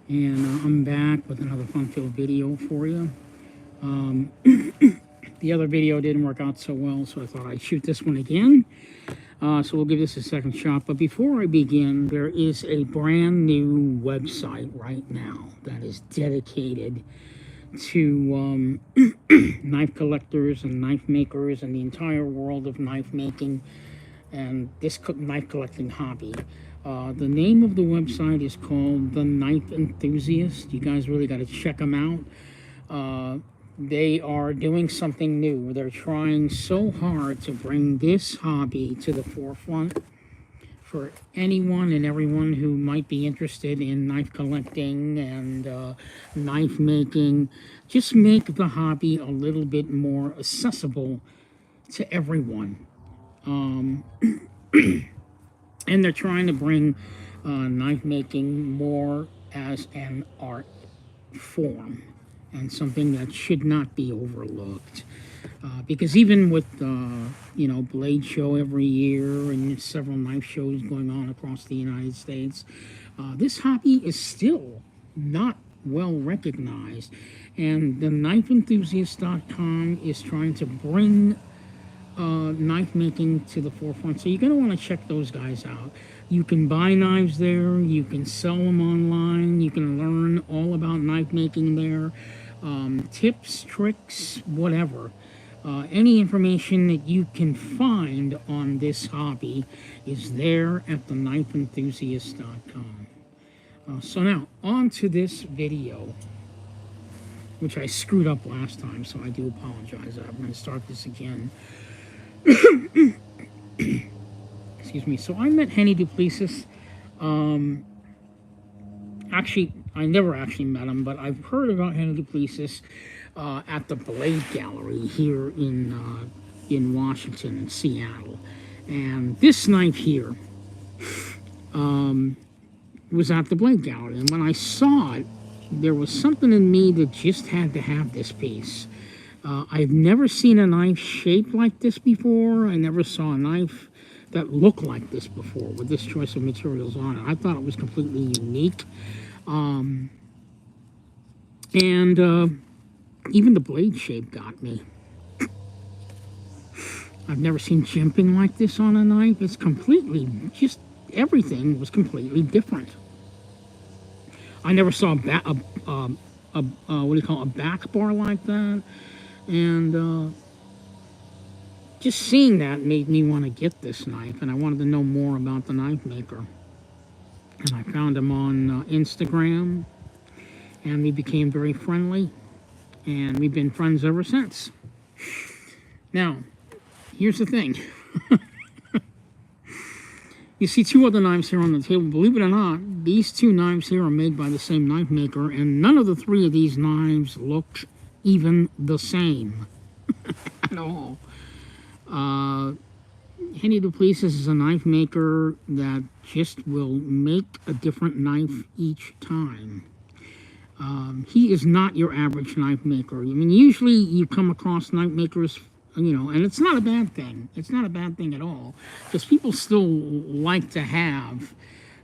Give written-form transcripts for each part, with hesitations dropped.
And I'm back with another fun-filled video for you. The other video didn't work out so well, so I thought I'd shoot this one again. So we'll give this a second shot. But before I begin, there is a brand new website right now that is dedicated to knife collectors and knife makers and the entire world of knife making and this knife collecting hobby. The name of the website is called The Knife Enthusiast. You guys really got to check them out. They are doing something new. They're trying so hard to bring this hobby to the forefront for anyone and everyone who might be interested in knife collecting and knife making. Just make the hobby a little bit more accessible to everyone. And they're trying to bring knife making more as an art form and something that should not be overlooked. Because even with, Blade Show every year and several knife shows going on across the United States, this hobby is still not well recognized. And the knifeenthusiast.com is trying to bring knife making to the forefront. So you're going to want to check those guys out. You can buy knives there. You can sell them online. You can learn all about knife making there. Tips, tricks, whatever. Any information that you can find on this hobby is there at the knifeenthusiast.com. So now, on to this video, which I screwed up last time, so I do apologize. I'm going to start this again. Excuse me. So I met Hennie Du Pliesis. Actually, I never actually met him, but I've heard about Hennie Du Pliesis at the Blade Gallery here in Washington, in Seattle. And this knife here was at the Blade Gallery. And when I saw it, there was something in me that just had to have this piece. I've never seen a knife shaped like this before. I never saw a knife that looked like this before with this choice of materials on it. I thought it was completely unique. Even the blade shape got me. I've never seen jimping like this on a knife. It's completely, just everything was completely different. I never saw a back bar like that. And just seeing that made me want to get this knife, and I wanted to know more about the knife maker. And I found him on Instagram, and we became very friendly, and we've been friends ever since. Now, here's the thing. You see two other knives here on the table. Believe it or not, these two knives here are made by the same knife maker, and none of the three of these knives look even the same at all. Hennie Du Pliesis is a knife maker that just will make a different knife each time. He is not your average knife maker. I mean, usually you come across knife makers, and it's not a bad thing. It's not a bad thing at all, because people still like to have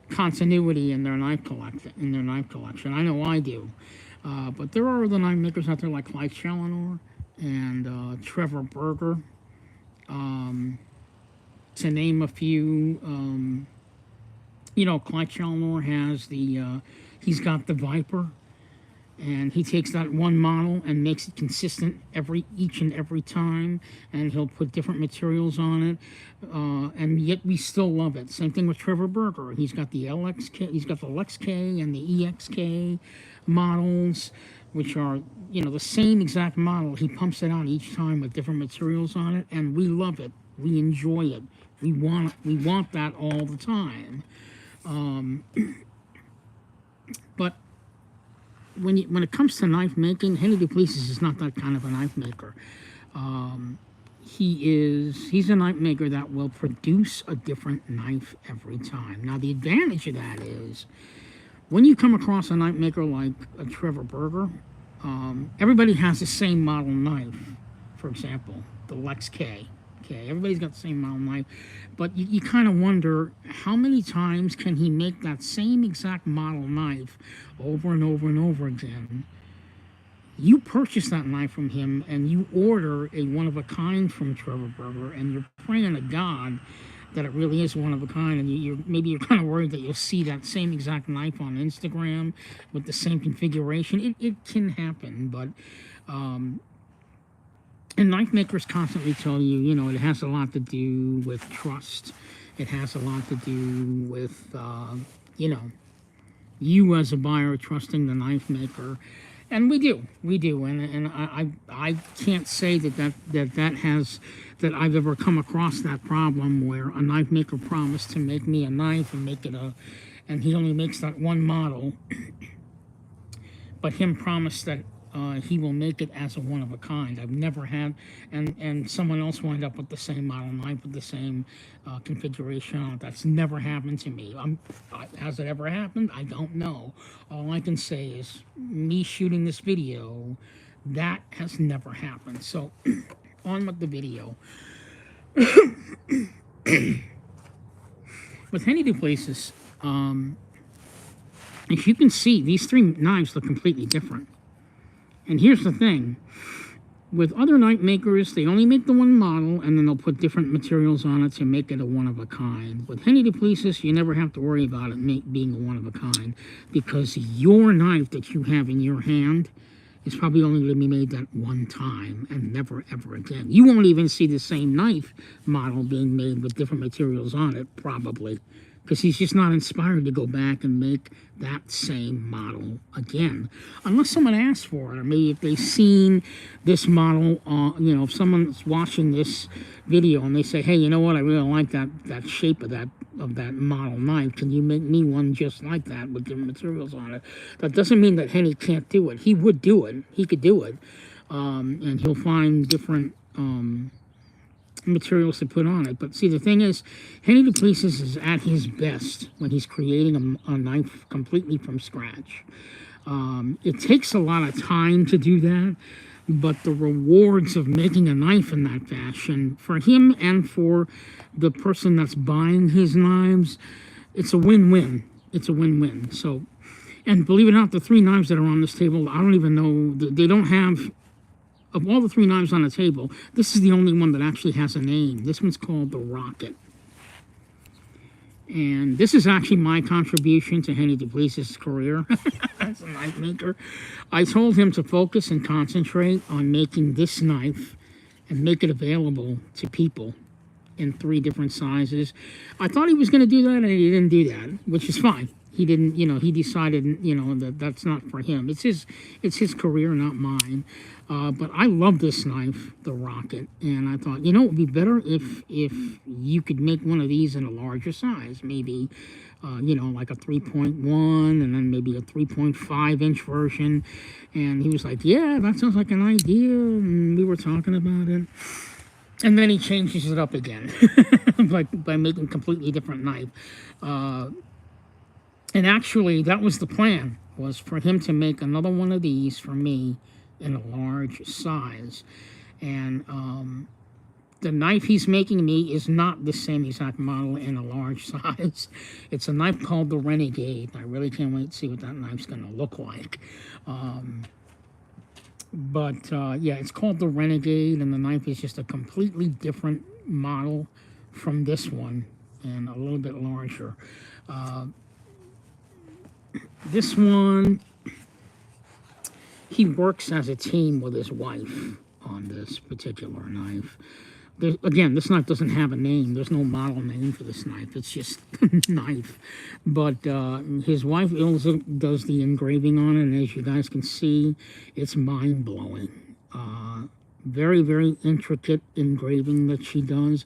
continuity in their knife collection. I know I do. But there are other knife makers out there like Clyde Challenor and Trevor Berger, to name a few. Clyde Challenor has he's got the Viper, and he takes that one model and makes it consistent each and every time, and he'll put different materials on it, and yet we still love it. Same thing with Trevor Berger. He's got the LXK, he's got the LXK and the EXK models, which are, the same exact model. He pumps it out each time with different materials on it, and we love it. We enjoy it. We want that all the time. But when it comes to knife making, Hennie Du Pliesis is not that kind of a knife maker. He's a knife maker that will produce a different knife every time. Now, the advantage of that is, when you come across a knife maker like a Trevor Berger, everybody has the same model knife. For example, the Lex K. okay. Everybody's got the same model knife. But you kind of wonder, how many times can he make that same exact model knife over and over and over again? You purchase that knife from him and you order a one-of-a-kind from Trevor Burger, and you're praying to God that it really is one of a kind, and maybe you're kind of worried that you'll see that same exact knife on Instagram with the same configuration. It can happen, but and knife makers constantly tell you, you know, it has a lot to do with trust. It has a lot to do with, you know, you as a buyer trusting the knife maker. And we do, and I can't say that I've ever come across that problem where a knife maker promised to make me a knife and make it and he only makes that one model, but him promised that he will make it as a one of a kind. I've never had, and someone else wind up with the same model knife with the same configuration on it. That's never happened to me. Has it ever happened? I don't know. All I can say is me shooting this video, that has never happened. So on with the video. With Hennie Du Pliesis, if you can see, these three knives look completely different. And here's the thing. With other knife makers, they only make the one model, and then they'll put different materials on it to make it a one-of-a-kind. With Hennie Du Pliesis, you never have to worry about it being a one-of-a-kind, because your knife that you have in your hand is probably only going to be made that one time and never, ever again. You won't even see the same knife model being made with different materials on it, probably, because he's just not inspired to go back and make that same model again, unless someone asks for it, or maybe if they've seen this model, you know, if someone's watching this video and they say, hey, you know what, I really like that shape of that model knife, can you make me one just like that with different materials on it? That doesn't mean that Hennie can't do it. He would do it. He could do it, and he'll find different materials to put on it. But see, the thing is, Hennie Du Pliesis is at his best when he's creating a knife completely from scratch. It takes a lot of time to do that, but the rewards of making a knife in that fashion, for him and for the person that's buying his knives, it's a win-win. It's a win-win. So, and believe it or not, the three knives that are on this table, I don't even know, they don't have, of all the three knives on the table, this is the only one that actually has a name. This one's called the Rocket. And this is actually my contribution to Hennie Du Pliesis' career as a knife maker. I told him to focus and concentrate on making this knife and make it available to people in 3 different sizes. I thought he was going to do that, and he didn't do that, which is fine. He didn't, you know, he decided, you know, that that's not for him. It's his career, not mine. But I love this knife, the Rocket, and I thought, you know, it would be better if you could make one of these in a larger size, maybe, you know, like a 3.1, and then maybe a 3.5-inch version. And he was like, yeah, that sounds like an idea, and we were talking about it. And then he changes it up again by making a completely different knife. And actually, that was the plan, was for him to make another one of these for me in a large size. And the knife he's making me is not the same exact model in a large size. It's a knife called the Renegade. I really can't wait to see what that knife's going to look like. Yeah, it's called the Renegade, and the knife is just a completely different model from this one, and a little bit larger. This one, he works as a team with his wife on this particular knife. Again, this knife doesn't have a name. There's no model name for this knife. It's just a knife. But his wife, Iilza, does the engraving on it, and as you guys can see, it's mind-blowing. Very, very intricate engraving that she does.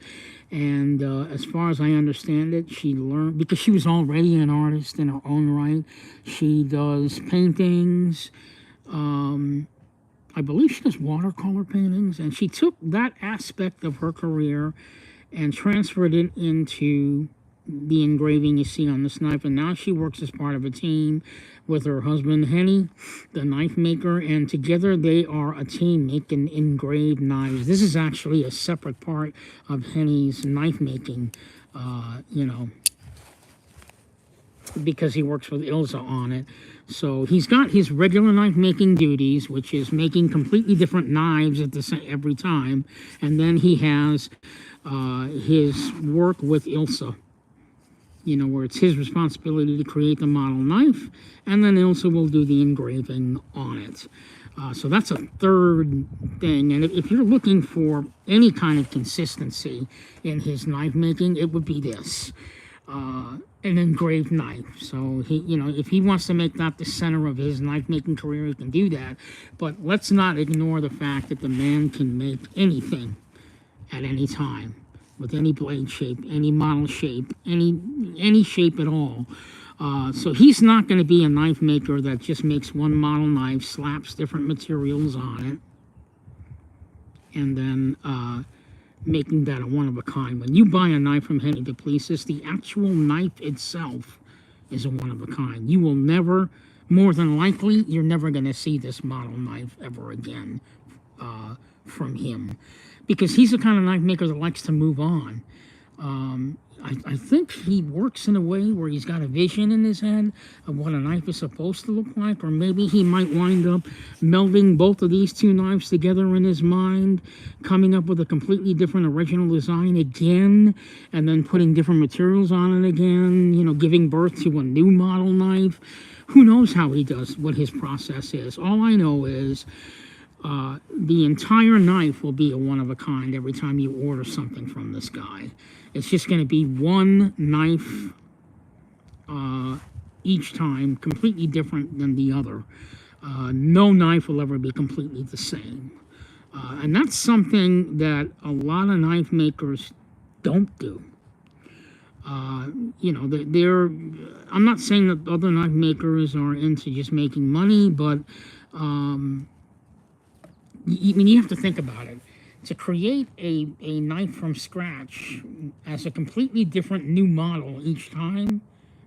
And as far as I understand it, she learned, because she was already an artist in her own right, she does paintings. I believe she does watercolor paintings, and she took that aspect of her career and transferred it into the engraving you see on this knife, and now she works as part of a team with her husband Hennie, the knife maker, and together they are a team making engraved knives. This is actually a separate part of Hennie's knife making, you know, because he works with Iilza on it. So he's got his regular knife making duties, which is making completely different knives at every time, and then he has his work with Iilza, you know, where it's his responsibility to create the model knife, and then Iilza will do the engraving on it. So that's a third thing, and if you're looking for any kind of consistency in his knife making, it would be this. An engraved knife. So he, you know, if he wants to make that the center of his knife making career, he can do that. But let's not ignore the fact that the man can make anything at any time, with any blade shape, any model shape, any shape at all. So he's not going to be a knife maker that just makes one model knife, slaps different materials on it, and then making that a one-of-a-kind. When you buy a knife from Hennie Du Pliesis, the actual knife itself is a one-of-a-kind. You will never, more than likely, you're never going to see this model knife ever again from him, because he's the kind of knife maker that likes to move on. I think he works in a way where he's got a vision in his head of what a knife is supposed to look like, or maybe he might wind up melding both of these two knives together in his mind, coming up with a completely different original design again, and then putting different materials on it again, you know, giving birth to a new model knife. Who knows how he does, what his process is. All I know is the entire knife will be a one-of-a-kind every time you order something from this guy. It's just going to be one knife each time, completely different than the other. No knife will ever be completely the same. And that's something that a lot of knife makers don't do. You know, I'm not saying that other knife makers are into just making money, but I mean, you have to think about it. To create a knife from scratch as a completely different new model each time,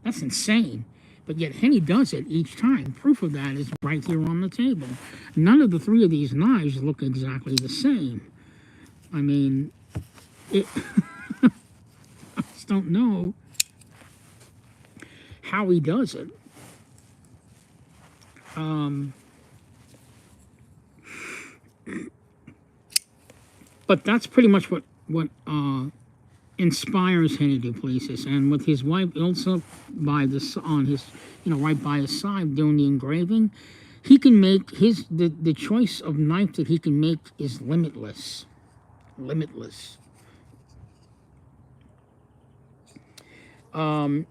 that's insane. But yet Hennie does it each time. Proof of that is right here on the table. None of the three of these knives look exactly the same. I mean, I just don't know how he does it. But that's pretty much what inspires Hennie Du Pliesis, and with his wife Iilza right by his side doing the engraving, he can make the choice of knife that he can make is limitless. One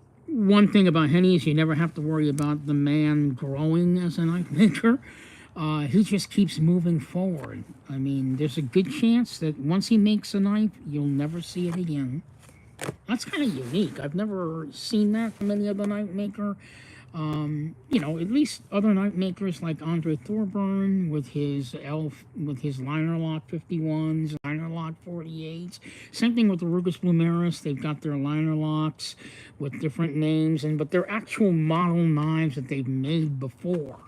thing about Hennie is you never have to worry about the man growing as a knife maker. He just keeps moving forward. I mean, there's a good chance that once he makes a knife, you'll never see it again. That's kind of unique. I've never seen that from any other knife maker. You know, at least other knife makers like Andre Thorburn with his liner lock 51s, liner lock 48s. Same thing with the Rugus Blumeris. They've got their liner locks with different names, but they're actual model knives that they've made before.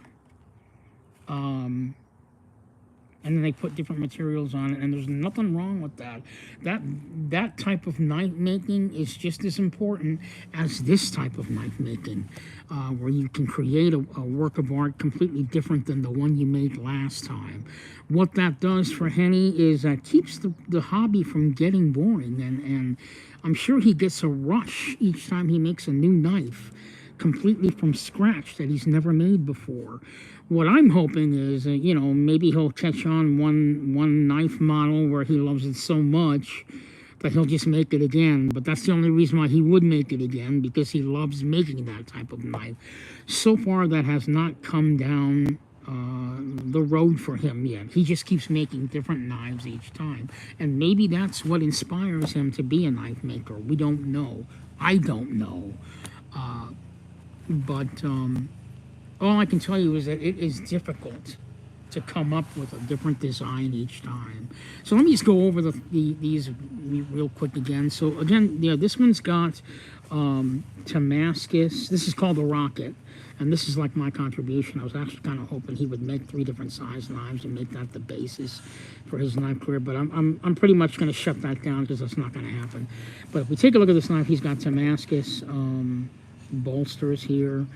And then they put different materials on it, and there's nothing wrong with that. That type of knife making is just as important as this type of knife making, where you can create a work of art completely different than the one you made last time. What that does for Hennie is that keeps the hobby from getting boring, and I'm sure he gets a rush each time he makes a new knife completely from scratch that he's never made before. What I'm hoping is, you know, maybe he'll catch on one knife model where he loves it so much that he'll just make it again. But that's the only reason why he would make it again, because he loves making that type of knife. So far, that has not come down the road for him yet. He just keeps making different knives each time. And maybe that's what inspires him to be a knife maker. We don't know. I don't know. But all I can tell you is that it is difficult to come up with a different design each time. So let me just go over these real quick again. So again, yeah, this one's got Damascus. This is called the Rocket. And this is like my contribution. I was actually kind of hoping he would make 3 different size knives and make that the basis for his knife career. But I'm pretty much going to shut that down because that's not going to happen. But if we take a look at this knife, he's got Damascus bolsters here.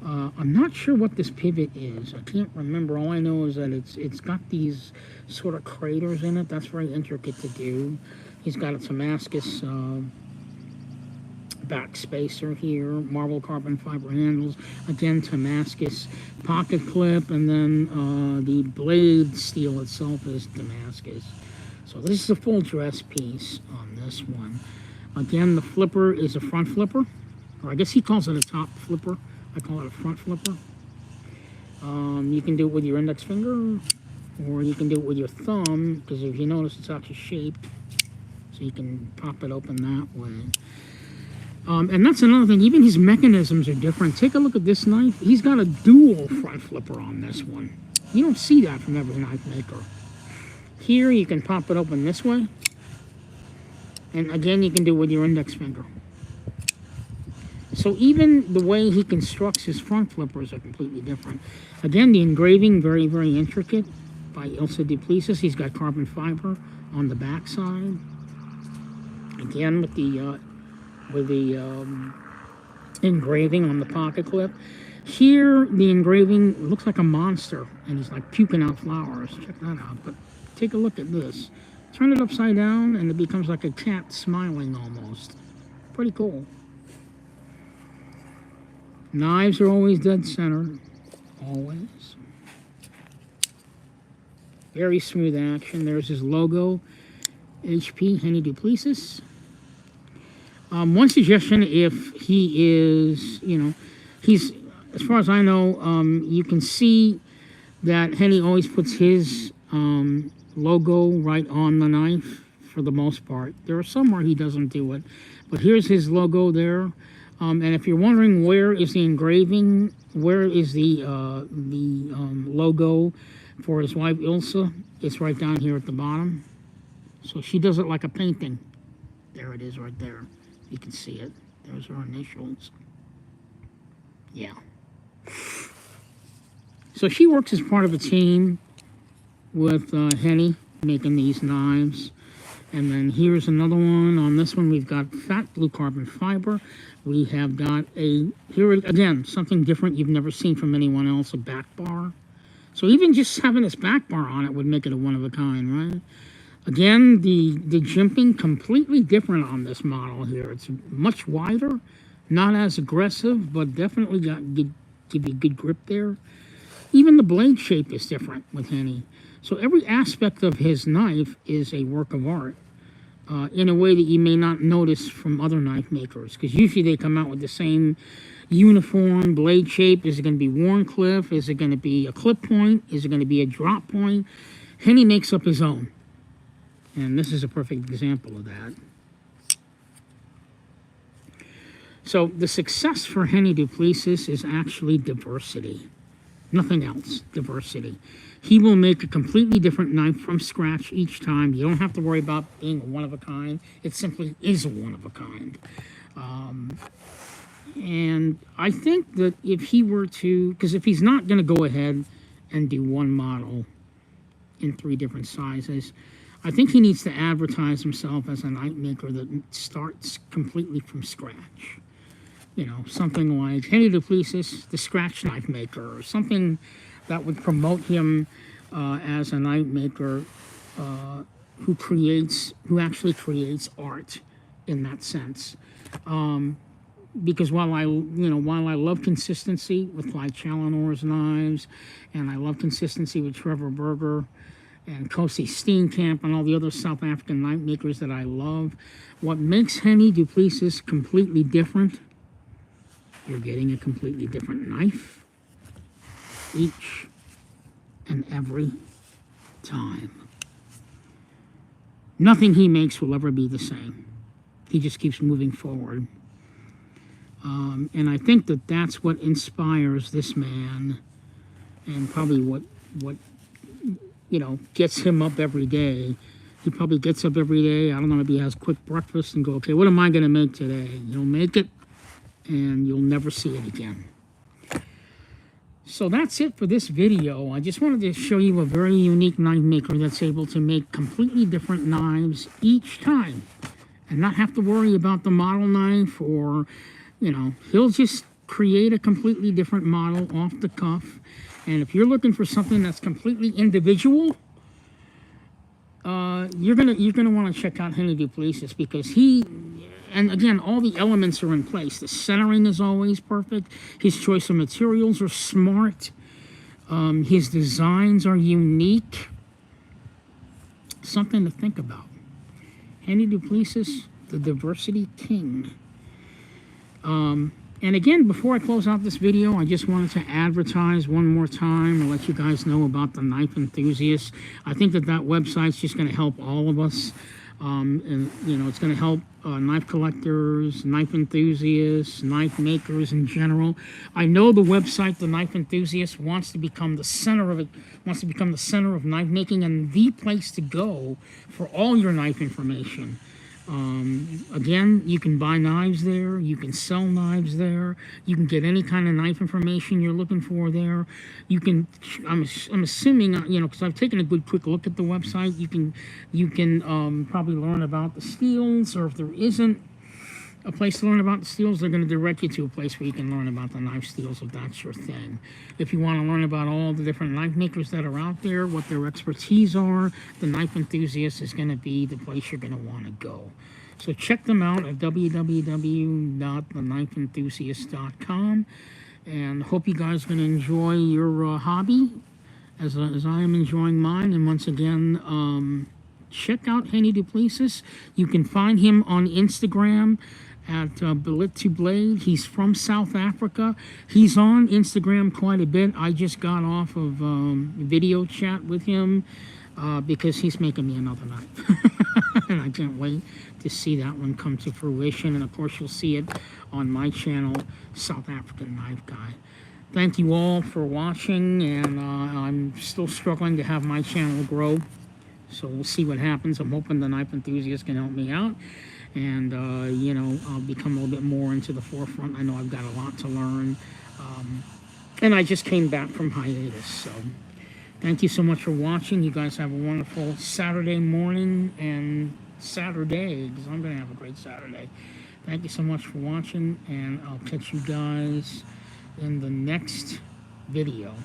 I'm not sure what this pivot is. I can't remember. All I know is that it's got these sort of craters in it. That's very intricate to do. He's got a Damascus back spacer here, marble carbon fiber handles, again Damascus pocket clip, and then the blade steel itself is Damascus. So this is a full dress piece on this one. Again, the flipper is a front flipper, or I guess he calls it a top flipper. I call it a front flipper. You can do it with your index finger, or you can do it with your thumb, because if you notice it's actually shaped, so you can pop it open that way. And that's another thing, even his mechanisms are different. Take a look at this knife. He's got a dual front flipper on this one. You don't see that from every knife maker. Here you can pop it open this way. And again, you can do it with your index finger. So even the way he constructs his front flippers are completely different. Again, the engraving, very, very intricate by Iilza Du Pliesis. He's got carbon fiber on the back side. Again, with the engraving on the pocket clip. Here, the engraving looks like a monster, and he's like puking out flowers. Check that out. But take a look at this. Turn it upside down, and it becomes like a cat smiling almost. Pretty cool. Knives are always dead center. Always. Very smooth action. There's his logo. HP, Hennie Du Pliesis. One suggestion, if he is, he's, as far as I know, you can see that Hennie always puts his logo right on the knife for the most part. There are some where he doesn't do it, but here's his logo there. And if you're wondering where is the engraving, where is the logo for his wife Iilza, it's right down here at the bottom. So she does it like a painting. There it is right there. You can see it. There's her initials. Yeah. So she works as part of a team with Hennie making these knives. And then here's another one. On this one, we've got fat blue carbon fiber. We have got here again, something different you've never seen from anyone else, a back bar. So even just having this back bar on it would make it a one-of-a-kind, right? Again, the jimping completely different on this model here. It's much wider, not as aggressive, but definitely give you good grip there. Even the blade shape is different with Hennie. So every aspect of his knife is a work of art in a way that you may not notice from other knife makers, because usually they come out with the same uniform blade shape. Is it going to be Warncliffe? Is it going to be a clip point? Is it going to be a drop point? Hennie makes up his own. And this is a perfect example of that. So the success for Hennie Du Pliesis is actually diversity. Nothing else, diversity. He will make a completely different knife from scratch each time. You don't have to worry about being one of a kind. It simply is a one of a kind. And I think that if he were to, because if he's not going to go ahead and do one model in 3 different sizes, I think he needs to advertise himself as a knife maker that starts completely from scratch. Something like Hennie Du Pliesis, the scratch knife maker, or something that would promote him as a knife maker who actually creates art in that sense. Because while I love consistency with like Challenor's knives, and I love consistency with Trevor Berger and Kosi Steenkamp and all the other South African knife makers that I love, what makes Hennie Du Pliesis completely different, you're getting a completely different knife each and every time. Nothing he makes will ever be the same. He just keeps moving forward. And I think that that's what inspires this man, and probably what you know, gets him up every day. He probably gets up every day. I don't know, maybe he has quick breakfast and go, okay, what am I going to make today? You'll make it, and you'll never see it again. So that's it for this video. I just wanted to show you a very unique knife maker that's able to make completely different knives each time and not have to worry about the model knife, or, you know, he'll just create a completely different model off the cuff. And if you're looking for something that's completely individual, you're gonna want to check out Hennie Du Pliesis, because he, and again, all the elements are in place. The centering is always perfect. His choice of materials are smart. His designs are unique. Something to think about. Hennie Du Pliesis, the diversity king. And again, before I close out this video, I just wanted to advertise one more time and let you guys know about the Knife Enthusiast. I think that website's just going to help all of us. And, you know, it's going to help knife collectors, knife enthusiasts, knife makers in general. I know the website, The Knife Enthusiast, wants to become the center of it, wants to become the center of knife making and the place to go for all your knife information. Again, you can buy knives there, you can sell knives there, you can get any kind of knife information you're looking for there. You can, I'm assuming, you know, because I've taken a good quick look at the website, you can probably learn about the steels, or if there isn't a place to learn about the steels, they're going to direct you to a place where you can learn about the knife steels, if that's your thing. If you want to learn about all the different knife makers that are out there, what their expertise are, the Knife Enthusiast is going to be the place you're going to want to go. So check them out at www.theknifeenthusiast.com, and hope you guys are going to enjoy your hobby as I am enjoying mine. And once again, check out Hennie Du Pliesis. You can find him on Instagram at Iilza Du Pliesis. He's from South Africa. He's on Instagram quite a bit. I just got off of video chat with him because he's making me another knife. And I can't wait to see that one come to fruition. And of course, you'll see it on my channel, South African Knife Guy. Thank you all for watching, and I'm still struggling to have my channel grow. So we'll see what happens. I'm hoping the Knife Enthusiast can help me out. And, you know, I'll become a little bit more into the forefront. I know I've got a lot to learn. And I just came back from hiatus. So thank you so much for watching. You guys have a wonderful Saturday morning and Saturday, because I'm going to have a great Saturday. Thank you so much for watching, and I'll catch you guys in the next video.